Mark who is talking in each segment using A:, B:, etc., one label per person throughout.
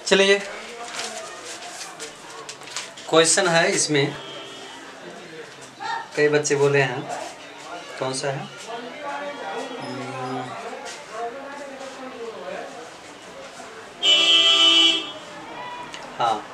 A: चलिए क्वेश्चन है, इसमें कई बच्चे बोले हैं, कौन सा है? हाँ,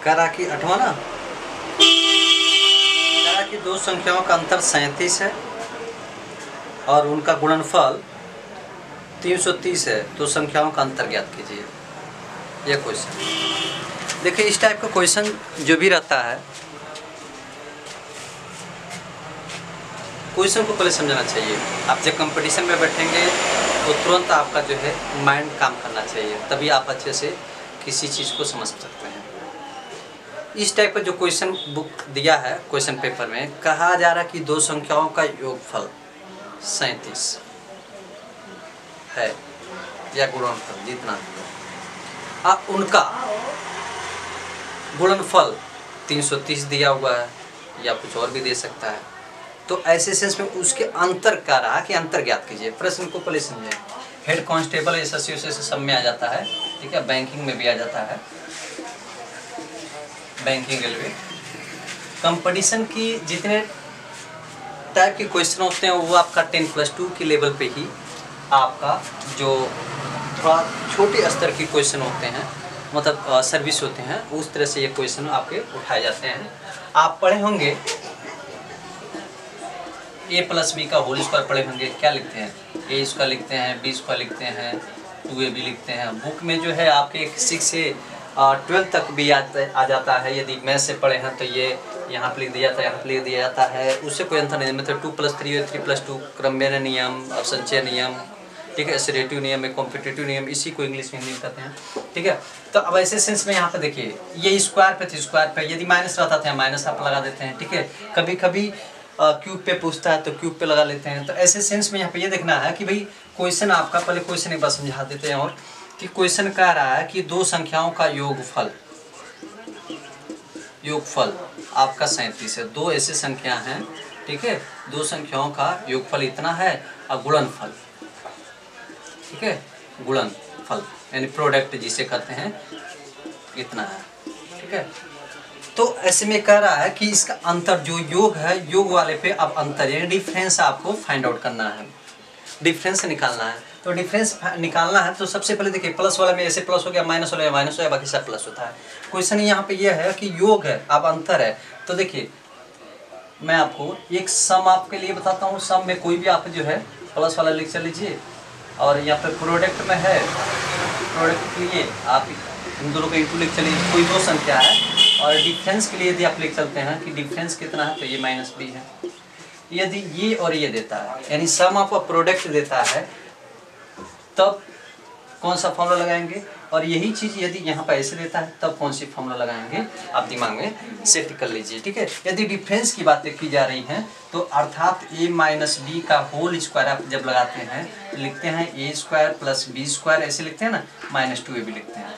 A: करा कि 8वां ना, करा कि दो संख्याओं का अंतर 37 है और उनका गुणनफल 330 है, तो संख्याओं का अंतर ज्ञात कीजिए। यह क्वेश्चन देखिए, इस टाइप का क्वेश्चन जो भी रहता है, क्वेश्चन को पहले समझना चाहिए। आप जब कंपटीशन में बैठेंगे तो तुरंत आपका जो है माइंड काम करना चाहिए, तभी आप अच्छे से किसी चीज़ को समझ सकते हैं। इस टाइप का जो क्वेश्चन बुक दिया है, क्वेश्चन पेपर में कहा जा रहा है कि दो संख्याओं का योगफल 37 है या गुणनफल जितना उनका गुणनफल 330 दिया हुआ है या कुछ और भी दे सकता है। तो ऐसे सेंस में उसके अंतर का रहा कि अंतर ज्ञात कीजिए। प्रश्न को पहले समझें। हेड कांस्टेबल एसएससी से सब में आ जाता है, ठीक है, बैंकिंग में भी आ जाता है, बैंकिंग, रेलवे, कंपटीशन की जितने टाइप के क्वेश्चन होते हैं वो आपका 10+2 के लेवल पे ही आपका जो थोड़ा छोटे स्तर के क्वेश्चन होते हैं, मतलब सर्विस होते हैं, उस तरह से ये क्वेश्चन आपके उठाए जाते हैं। आप पढ़े होंगे a+b का होल स्क्वायर पढ़े होंगे। क्या लिखते हैं? a स्क्वायर लिखते हैं, b स्क्वायर लिखते हैं, 2ab लिखते हैं। बुक में जो है आपके 6 से 12 तक भी आ जाता है। यदि मैथ से पढ़े हैं तो ये यहाँ पर लिख दिया जाता है, यहाँ पर लिख दिया जाता है, उससे कोई अंतर नहीं। मतलब 2+3 और 3+2 क्रमबेन नियम, अब संचय नियम, ठीक है, एसरेटिव नियम है, कॉम्पिटिटिव नियम, इसी को इंग्लिश में हिंदी कहते हैं, ठीक है। तो अब ऐसे सेंस में यहाँ पे देखिए, ये स्क्वायर पे तो स्क्वायर पे, यदि माइनस रहता था माइनस आप लगा देते हैं, ठीक है। कभी कभी क्यूब पे पूछता है तो क्यूब पे लगा लेते हैं। तो ऐसे सेंस में यहाँ पे ये देखना है कि भाई क्वेश्चन आपका, पहले क्वेश्चन एक बार समझा देते हैं, और कि क्वेश्चन कह रहा है कि दो संख्याओं का योगफल आपका 37 है। दो ऐसे संख्या हैं, ठीक है, दो संख्याओं का योगफल इतना है और गुणनफल, ठीक है, गुणनफल यानी प्रोडक्ट जिसे कहते हैं, इतना है, ठीक है। तो ऐसे में कह रहा है कि इसका अंतर जो योग है, योग वाले पे अब अंतर यानी डिफरेंस आपको फाइंड आउट करना है, डिफरेंस निकालना है। तो डिफरेंस निकालना है तो सबसे पहले देखिए, प्लस वाले में ऐसे प्लस हो गया, माइनस वाले में माइनस हो गया, बाकी सब प्लस होता है। क्वेश्चन यहाँ पे यह है कि योग है, अब अंतर है। तो देखिए मैं आपको एक सम आपके लिए बताता हूँ। सम में कोई भी आप जो है प्लस वाला लिख लीजिए, और यहाँ पे प्रोडक्ट में है, प्रोडक्ट के लिए आप इन दोनों का इंटू लिख चलिए। कोई दो संख्या है और डिफरेंस के लिए यदि आप लिख चलते हैं कि डिफरेंस कितना है, तो ये -b है। यदि ये और ये देता है, यानी सम आपका प्रोडक्ट देता है, तब कौन सा फॉर्मूला लगाएंगे, और यही चीज़ यदि यहाँ पर ऐसे देता है तब कौन सी फॉर्मूला लगाएंगे, आप दिमाग में सेट कर लीजिए, ठीक है। यदि डिफरेंस की बातें की जा रही हैं तो अर्थात a-b का होल स्क्वायर आप जब लगाते हैं तो लिखते हैं a² + b², ऐसे लिखते हैं ना, -2ab लिखते हैं,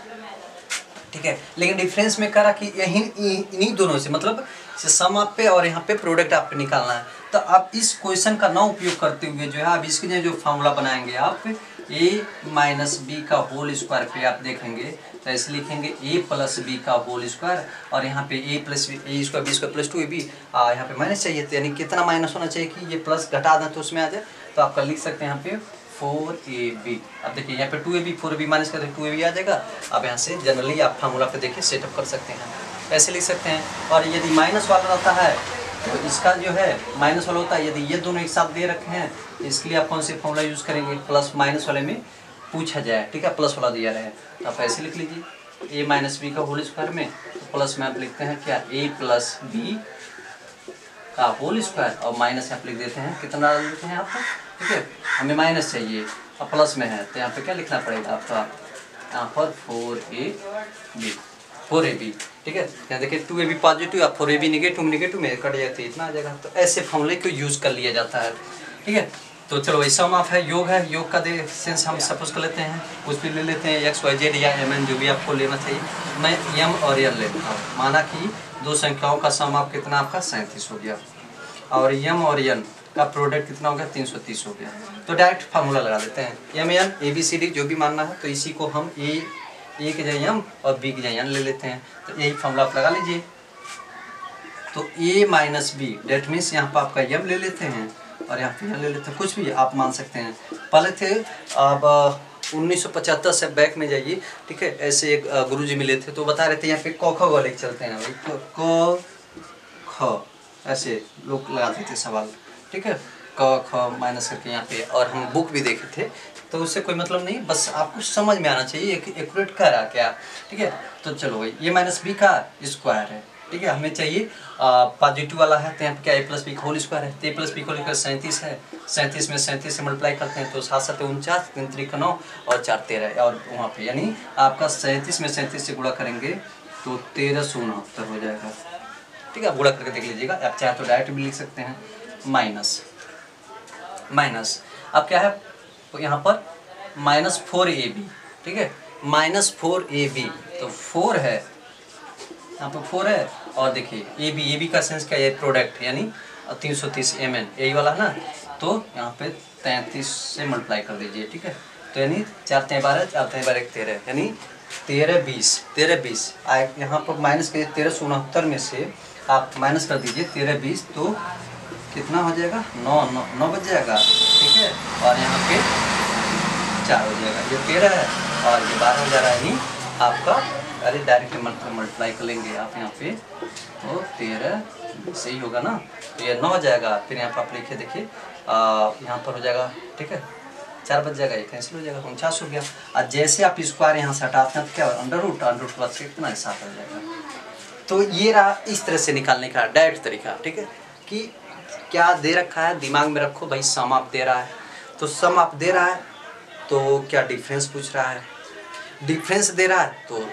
A: ठीक है। लेकिन डिफरेंस में करा कि इन्हीं दोनों से, मतलब सम आप पे और यहाँ पे प्रोडक्ट आपको निकालना है। तो आप इस क्वेश्चन का ना उपयोग करते हुए जो है, आप इसके जो फॉर्मूला बनाएंगे, आप a-b का होल स्क्वायर पे आप देखेंगे तो ऐसे लिखेंगे a+b का होल स्क्वायर, और यहाँ पे a+a² b² + 2ab, यहाँ पे माइनस चाहिए, तो यानी कितना माइनस होना चाहिए कि ये प्लस घटा दें तो उसमें आ जाए। तो आपका लिख सकते हैं यहाँ पे 4ab। अब देखिए यहाँ पे 2ab 4ab माइनस करते 2ab आ जाएगा। अब यहाँ से जनरली आप फार्मूला पे देखिए सेटअप कर सकते हैं, ऐसे लिख सकते हैं। और यदि माइनस वाला रहता है तो इसका जो है माइनस वाला होता है, यदि ये दोनों एक साथ दे रखे हैं इसके लिए आप कौन सी फॉर्मूला यूज़ करेंगे, प्लस माइनस वाले में पूछा जाए, ठीक है, प्लस वाला दिया रहे तो आप ऐसे लिख लीजिए a-b का होल स्क्वायर में, तो प्लस में आप लिखते हैं क्या, a+b का होल स्क्वायर, और माइनस आप लिख देते हैं, कितना लिखते हैं आप, ठीक है, हमें माइनस चाहिए और प्लस में है तो यहाँ पे क्या लिखना पड़ेगा आपका, यहाँ पर 4ab, ठीक है। यहाँ देखिए 2ab पॉजिटिव और 4ab निगेटिव में कट जाती है, इतना आ जाएगा। तो ऐसे फॉर्मूले को यूज़ कर लिया जाता है, ठीक है। तो चलो ऐसा माप है, योग है, योग का सेंस हम सपोज कर लेते हैं, कुछ भी ले लेते हैं, x, y, z या mn जो भी आपको लेना चाहिए। मैं m और n लेता हूँ, माना कि दो संख्याओं का सम आप कितना आपका 37 हो गया, और m और n का प्रोडक्ट कितना हो गया, 330 हो गया। तो डायरेक्ट फार्मूला लगा देते हैं, m n a b c d जो भी मानना है, तो इसी को हम ए की जगह एम और बी की जगह एन ले लेते हैं, तो यही फॉर्मूला आप लगा लीजिए। तो ए माइनस बी डेट मीन्स यहाँ पर आपका एम ले लेते हैं और यहाँ पे एन ले लेते हैं, कुछ भी आप मान सकते हैं। पहले थे अब 1975 से बैक में जाइए, ठीक है, ऐसे एक गुरुजी मिले थे तो बता रहे थे यहाँ पे क ख ग लेके चलते हैं भाई, क ख ऐसे लोग लगाते थे सवाल, ठीक है, क ख माइनस करके यहाँ पे, और हम बुक भी देखे थे तो उससे कोई मतलब नहीं, बस आपको समझ में आना चाहिए एक्यूरेट कर रहा क्या, ठीक है। तो चलो भाई ये माइनस बी का स्क्वायर है, ठीक है, हमें चाहिए पॉजिटिव वाला है तो यहाँ पे क्या ए प्लस बी का होल स्क्वायर है, तो ए प्लस बी का होल स्क्वायर 37 है, 37 में 37 से मल्टीप्लाई करते हैं तो 7 7 49, 3 3 9 और 4 13, और वहाँ पे यानी आपका 37 में 37 से गुणा करेंगे तो 1369 हो जाएगा, ठीक है। आप गुणा करके देख लीजिएगा, आप चाहे तो डायरेक्ट भी लिख सकते हैं। माइनस माइनस अब क्या है यहाँ पर -4ab, ठीक है, -4ab, तो 4 है यहाँ पर 4 है, और देखिए ए बी का सेंस क्या है, प्रोडक्ट यानी 330 mn यही वाला है ना, तो यहाँ पे 33 से मल्टीप्लाई कर दीजिए, ठीक है, तो यानी 4 3 12 4 3 12 13, यानी 13 20 आए यहाँ पर माइनस के 1369 में से आप माइनस कर दीजिए 13 20, तो कितना हो जाएगा 9 बच जाएगा, ठीक है, और यहाँ पे 4 हो जाएगा, ये 13 है और ये 12 हो जा रहा है, यानी आपका अरे डायरेक्ट मल्टीप्लाई कर लेंगे आप यहाँ पे, तो 13 सही होगा ना, तो ये 9 हो जाएगा, फिर यहाँ पर आप लिखिए देखिए यहाँ पर हो जाएगा, ठीक है, 4 बच जाएगा, ये कैंसिल हो जाएगा, 49 हो गया। और जैसे आप स्क्वायर यहाँ से हटाते हैं तो क्या अंडर रूट के बाद कितना 7 हो जाएगा। तो ये रहा इस तरह से निकालने का डायरेक्ट तरीका, ठीक है, कि क्या दे रखा है दिमाग में रखो भाई, सम आप दे रहा है तो सम आप दे रहा है तो क्या डिफरेंस पूछ रहा है, डिफरेंस दे रहा है तो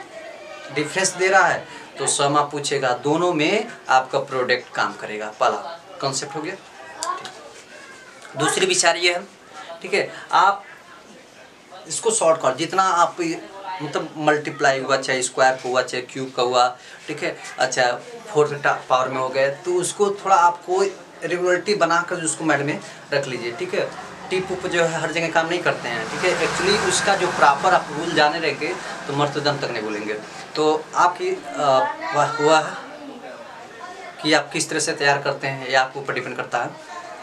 A: डिफरेंस दे रहा है तो सम आप पूछेगा, दोनों में आपका प्रोडक्ट काम करेगा, पहला कॉन्सेप्ट हो गया। दूसरी विचार ये है, ठीक है, आप इसको शॉर्ट कर, जितना आप मतलब मल्टीप्लाई हुआ, चाहे स्क्वायर का हुआ चाहे क्यूब का हुआ, ठीक है, अच्छा 4th पावर में हो गए तो उसको थोड़ा आपको रेगुलरिटी बनाकर उसको माइंड में रख लीजिए, ठीक है। टिप उप जो है हर जगह काम नहीं करते हैं, ठीक है, एक्चुअली उसका जो प्रॉपर आप रूल जाने रहेंगे तो मर्तदम तक नहीं बोलेंगे। तो आपकी हुआ है कि आप किस तरह से तैयार करते हैं या आपके ऊपर डिपेंड करता है।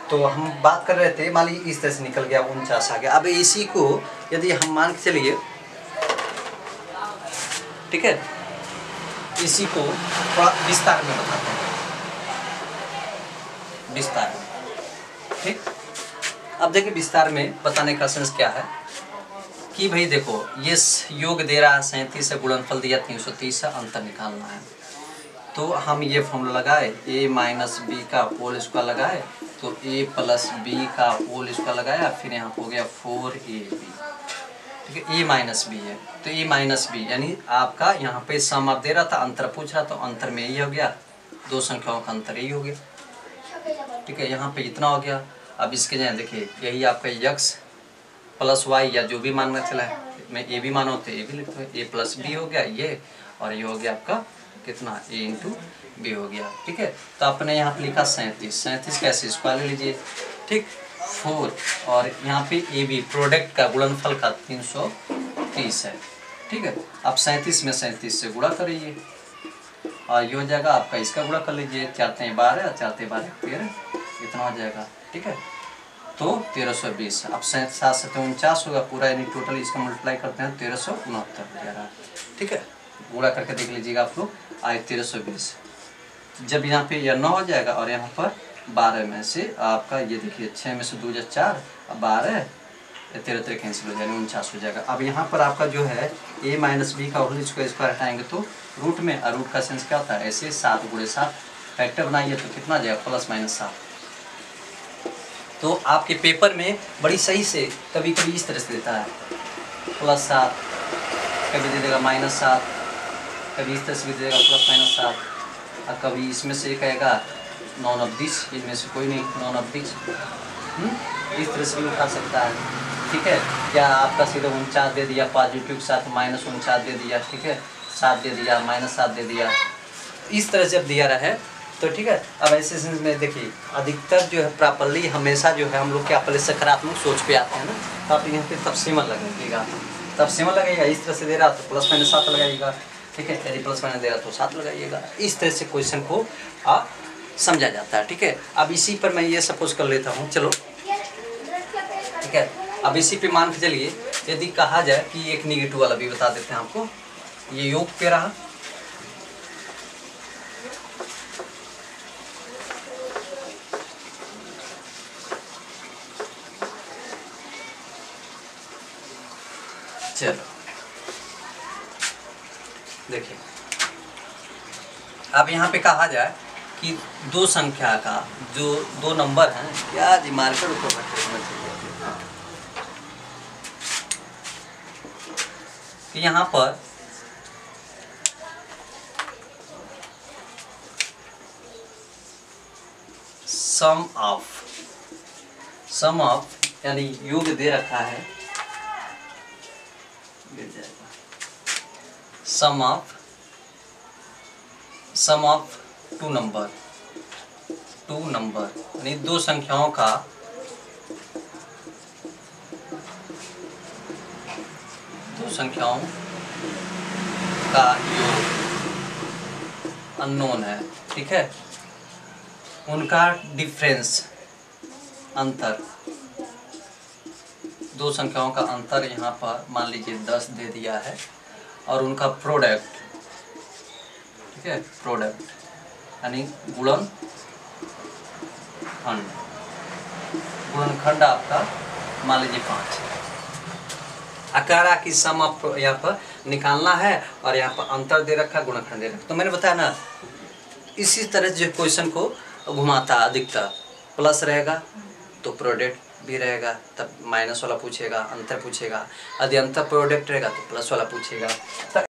A: तो हम बात कर रहे थे, मान लीजिए इस तरह से निकल गया 49 आ गया। अब इसी को यदि हम मान के चलिए, ठीक है, इसी को थोड़ा विस्तार में बताते हैं, विस्तार में, ठीक। अब देखिए विस्तार में बताने का सेंस क्या है कि भाई देखो ये योग दे रहा है 37 से, गुणनफल दिया 330 है, अंतर निकालना है। तो हम ये फॉर्मूला लगाए, a माइनस बी का होल स्क्वायर लगाए तो a प्लस बी का होल स्क्वायर लगाया, फिर यहाँ हो गया 4ab, ठीक है, a माइनस बी है तो a माइनस बी यानी आपका यहाँ पे सम आप दे रहा था, अंतर पूछ रहा, तो अंतर में यही हो गया, दो संख्याओं का अंतर यही हो गया, ठीक है, यहाँ पे इतना हो गया। अब इसके जगह देखिए यही आपका x प्लस वाई या जो भी मानना चला है, मैं ए भी मानो तो ए भी लिखते हैं, ए प्लस बी हो गया ये, और ये हो गया आपका कितना a इंटू बी हो गया, ठीक है। तो आपने यहाँ पे लिखा 37 कैसे स्क्वायर ले लीजिए, ठीक, 4 और यहाँ पे ए बी प्रोडक्ट का गुणनफल का 330 है, ठीक है। आप 37 में 37 से गुणा करिए और ये हो जाएगा आपका, इसका गुणा कर लीजिए, 4 3 12 4 3 12 13, इतना हो जाएगा, ठीक है, तो 1320। अब 7 7 49 होगा पूरा, यानी टोटल इसका मल्टीप्लाई करते हैं 1369 हो जा रहा है, ठीक है। गुणा करके देख लीजिएगा आप लोग, आए 1320। जब यहाँ पे यह 9 हो जाएगा और यहाँ पर 12 में से आपका ये देखिए 6 में से 2 4, 12 13 कैंसिल हो जाएगा, 49 हो जाएगा। अब यहाँ पर आपका जो है a माइनस बी का होल स्क्वायर हटाएंगे तो रूट में, और रूट का सेंस क्या होता है, ऐसे 7 × 7 फैक्टर बनाइए तो कितना जाएगा प्लस माइनस 7। तो आपके पेपर में बड़ी सही से कभी कभी इस तरह से देता है +7, कभी दे देगा -7, कभी इस तरह से भी दे देगा +-7, और कभी इसमें से कहेगा 9 9 20, इनमें से कोई नहीं 9 9 20, इस तरह से भी उठा सकता है, ठीक है। या आपका सीधा 49 दे दिया, पॉजिटिव के साथ -49 दे दिया, ठीक है, 7 दे दिया, -7 दे दिया, इस तरह से अब दिया रहा है तो ठीक है। अब ऐसे सेंस में देखिए अधिकतर जो है प्रॉपरली हमेशा जो है हम लोग क्या पहले सकारात्मक सोच पे आते हैं ना, तो आप यहाँ पे तब सीमा लगाइएगा, तब 7 लगेगा। इस तरह से दे रहा तो प्लस माइनस 7 लगाइएगा, ठीक है। यदि प्लस माइनस दे रहा तो 7 लगाइएगा। इस तरह से क्वेश्चन को समझा जाता है, ठीक है। अब इसी पर मैं ये सपोज कर लेता हूँ, चलो ठीक है। अब इसी पे मान के चलिए, यदि कहा जाए कि एक निगेटिव वाला भी बता देते हैं आपको, ये योग पे रहा, चलो देखिए। अब यहाँ पे कहा जाए कि दो संख्या का जो दो नंबर हैं, क्या जी मार्कर ऊपर रखना चाहिए कि यहाँ पर सम ऑफ यानी योग दे रखा है, गिर जाएगा, सम ऑफ टू नंबर यानी दो संख्याओं का योग अननोन है, ठीक है। उनका डिफरेंस, अंतर, दो संख्याओं का अंतर यहाँ पर मान लीजिए 10 दे दिया है, और उनका प्रोडक्ट, ठीक है, प्रोडक्ट यानी गुणनखंड आपका मान लीजिए 5 है। आकारा की सम आप यहाँ पर निकालना है, और यहाँ पर अंतर दे रखा, गुणनखंड दे रखा। तो मैंने बताया ना, इसी तरह जो क्वेश्चन को घुमाता अधिकतर, प्लस रहेगा तो प्रोडक्ट भी रहेगा, तब माइनस वाला पूछेगा, अंतर पूछेगा। यदि अंतर प्रोडक्ट रहेगा तो प्लस वाला पूछेगा।